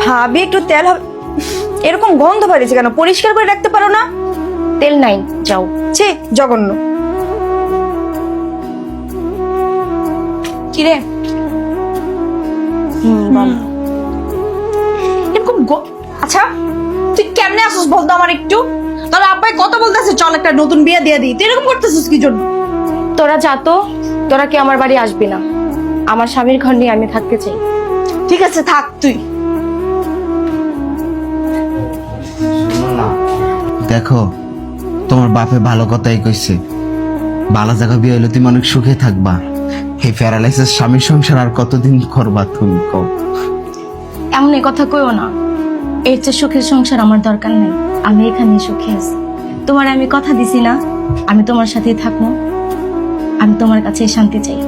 ভাবি একটু তেল হবে। এরকম গন্ধ বাড়িছে কেন? পরিষ্কার করে রাখতে পারো না? তেল নাই, যাও। ছি, জঘন্য। কি রে? বল। এরকম আচ্ছা, তুই কেমনে আসছিস বলতো আমার একটু? তোর আব্বাই কত বলতেছে চল একটা নতুন বিয়ে দিয়ে দিই, তুই এরকম করতেছিস কি জন্য? তোরা যা তো, তোরা কি আমার বাড়ি আসবি না? আমার স্বামীর ঘর নিয়ে আমি থাকতে চাই। ঠিক আছে থাক তুই। দেখো, তোমার বাপে ভালো কথাই কইছে, ভালো জায়গা বিয়ে হইলে তুমি অনেক সুখে থাকবা। এই প্যারালাইসিস স্বামীর সংসার আর কতদিন করবা তুমি কও? এমন এই কথা কইও না। এর চেয়ে সুখের সংসার আমার দরকার নেই। আমি এখানে সুখে আছি। তোমার আমি কথা দিছি না, আমি তোমার সাথেই থাকবো। আমি তোমার কাছে শান্তি চাই।